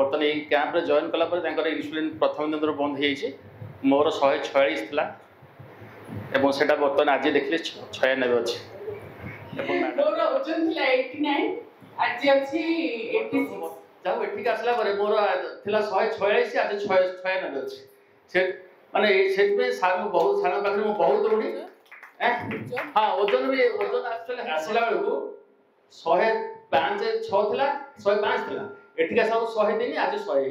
बर्तमान ये camp join कलापर insulin प्रथम दिन बंद हो मोर 146 थिला एवं सेटा बर्तमान आज देखले 96 अच्छे मोर ओजन थिला 89 आज अछि 86 जाऊ एठिक आसला परे मोर थिला 146 आज 96 अच्छे से माने सेट में सार बहुत सार पाखरे मो बहुत ऋणी हां ओजन भी ओजन एक्चुअली आसला बेलू 105 6 थिला 105 थिला एठिका सब 103 आज 100 हे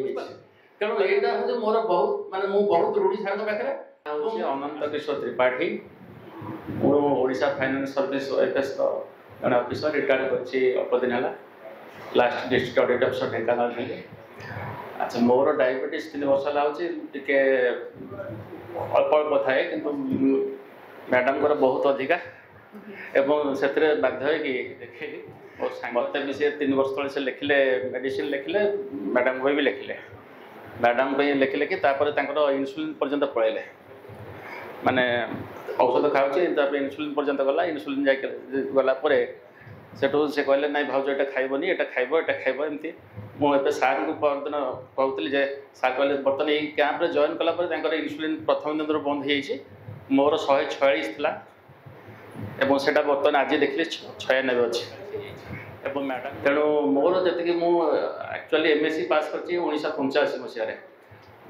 तेणु एटा हो मोर बहुत माने मो बहुत ऋणी सार पाखरे होछि अनंत किशोर त्रिपाठी मो ओडिशा फाइनेंस सर्विस एफएस जन ऑफिसर रिटायर करछि अपदिन हला last district audit officer Dhenkanal थे। अच्छा मोर डायबिटीज 3 वर्ष लाउछि टिके अल्प अल्प थाए किंतु मैडम को बहुत अधिका एवं से बाध्य कि देखेली और मत भी से 3 वर्ष तले से लिखिले मेडिसिन लिखिले मैडम को भी लिखिले मैडम को लिखिले कि इन्सुलिन पर्यंत पलैले माने औषध खाऊचे इन्सुलिन पर्यंत गला इन्सुलिन गलापर सेठू से कहले ना भाज ये खाइबनी ये खाइब एमती मुझे सार को परदिन कहूली जे सार कहले बर्तमान ये कैंप जॉइन कलापर इन्सुलिन प्रथम दिन बंद हो मोर 146 थिला एवं सेटा बर्तमान आज देखले 96 अच्छे एवं मैडम तेणु मोर जी एक्चुअली एमएससी पास कर 1985 मसीह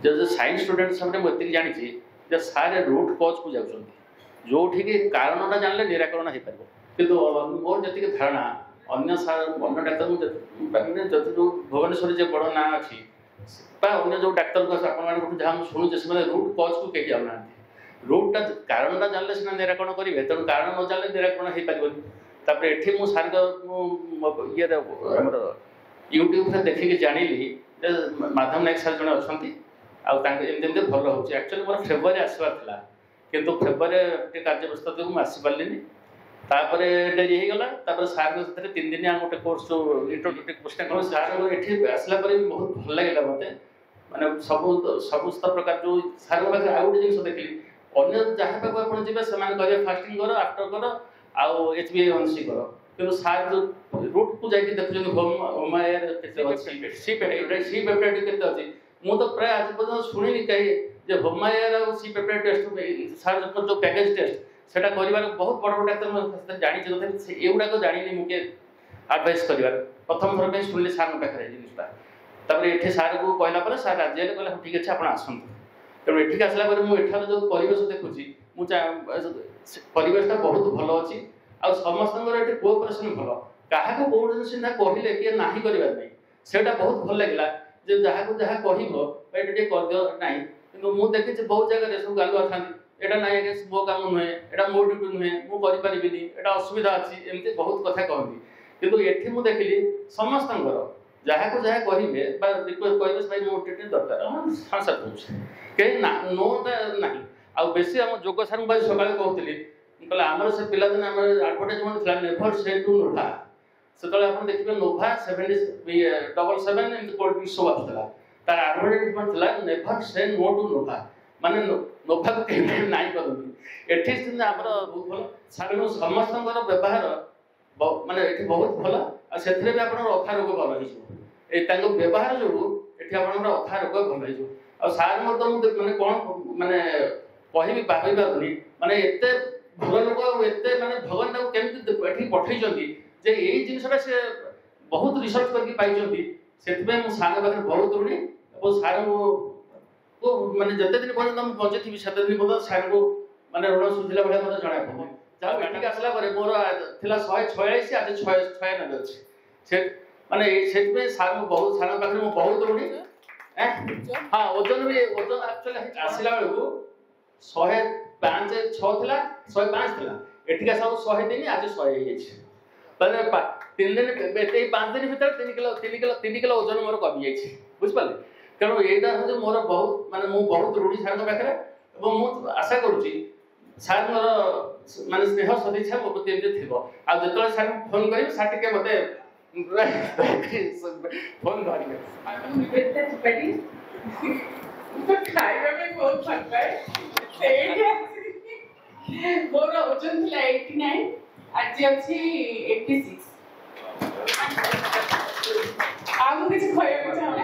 जो साइंस स्टूडेंट सामने मुझे जानी सारे रूट कॉज को जाऊँ जो कारणटा जानले निराकरण हो पार किंतु मोर जी धारणा अन्य सार अन्य डाक्तर जो भुवनेश्वर जो बड़ ना अच्छी अन्य जो डाक्तर को जहाँ शुणुचे से रूट कॉज को कहीं जाऊना रूटा कारणटा जानले सीना निराकरण करेंगे तेणु कारण न जानले निराकरण हो पार एठी मु सार ये यूट्यूब से देखिक जानिली माधव नायक सार जड़े अच्छा आमती भल हो एक्चुअली मोर फेब्रुआरी आसबार था किंतु फेब्रुआरी कार्य व्यवस्था जो मुझे आसपारे तापर डेरी होगला सार 3 दिन गोटे कोर्स जो इंट्रोडक्टरी कोर्स सार ये आसला बहुत भल लगे मत मैंने समस्त प्रकार जो सार पाखे आउ गोटे जिन देखिली अन्य जहाँ पाक आप जी से फास्टिंग कर आफ्टर कर आउ HbA1c कर कि सार जो रूट को जाकि देखुं होमायर सी पेप्टाइड के अच्छी मु तो प्राय आज पर्यटन शुणी कहीं होमायर और सी पेप्टाइड टेस्ट सार जो पैकेज टेस्ट से बहुत बड़ बड़ डाक्तर जानी तथा युवाक जानी मुझे आडभाइस कर प्रथम थर पर शुणिली सार पाखे जिनटा ये सार को कहला सार राजी है कहला ठीक अच्छे आप आसतु तेणु एठिक आसला मुझे जो परिवेश देखुची परिवेशटा बहुत भल अच्छी आ समस्त कोअपरेसन भल क्या कौन जिन कहले किए ना करार नहीं सेटा बहुत भल लगे जहाँ को जहाँ कह ये करदियो ना कि मुझे देखी बहुत जगह सब गालुआ था एटा ना मो काम नुहे एटा मो ड्यूटी नुहे मुझे एटा असुविधा अच्छी एमती बहुत कथा कहती किंतु एठी मु देखिली समस्त जहाँ को जहाँ कहे रिक्वेस्ट कहे भाई मो ड्यूटी दरकार हाँ सर कहूँ कहीं नोटा ना आ बेसी आम जोग सार भाई सका कहती कहले आमर से पिलादिन आम आडभर्टाइजमेंट था नेभर से टू नोभा से आप देखिए नोभा 77 एमती कोल्ड ड्रिंक्स सब आसला तार आडभर्टाइजमेंट था नेभर से नो टू नोभा माने नोभा को कहीं ना करती एठी आमर बहुत भल सार समस्त व्यवहार माने एठी बहुत भल आ भी आप अथा रोग भल हो व्यवहार जो ये आप अथा रोग भल हो आ सार मैंने कौन माने कहि भाई पारुनी माने एते भल लोक एते माने भगवान केमती पठे जे यही जिनसा से बहुत रिसर्च करके पाई से सार पाखे बहुत ऋणी और सार को माने जिते दिन पर्यटन बचे थी से दिन पर्यटन सार को माने ऋण सुझिला भाई मतलब जଣା पड़े जहाँ मेटिक आसला मोर थिला 146 आज 96 अच्छे से माने से सार बहुत सार पाखे बहुत ऋणी हाँ ओजन भी ओजन एक्चुअली आसला बेलू 105 6 थिला 105 थिला एठिका सब 103 आज 100 हे तने 3 दिन 5 दिन भीतर 3 किलो ओजन मोर कमी जाइए बुझ पाले तेणु एटा हो मोर बहुत माने मु बहुत ऋणी सार पाखे और मु आशा करुच्ची सार मोर माने स्नेह सदिच्छा मो प्रति थी आ जो सार फोन कर सार टे मत फोन धरिके खाଇବା ପାଇଁ ବହୁତ ଭଲ ପାଏ ମୋର ଓଜନ ଥିଲା 89 ଆଜି ଅଛି 86 ଆଉ ମୁଁ କିଛି କହିବାକୁ ଚାହୁଁନି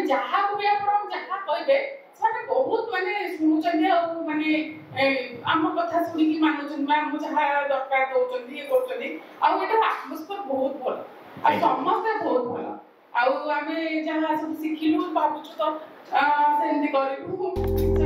जहाँ भी आप जहाँ कहबे ସେମାନେ ବହୁତ ମାନେ ଶୁଣୁଛନ୍ତି ଆଉ ମାନେ ଆମ କଥା ଶୁଣିକି ମାନୁଛନ୍ତି ଆମ୍ ଯାହା ଦରକାର ଦଉଛନ୍ତି ଇଏ କରୁଛନ୍ତି ଆଉ ଏଟାର ଆଟମୋସ୍ଫିୟର ବହୁତ ଭଲ ଆଉ ସମସ୍ତେ ବହୁତ ଭଲ ଆଉ ଆମେ ଯାହା ସବୁ ଶିଖିଲୁ ଭାବୁଛୁ ତ ସେମିତି କରିବୁ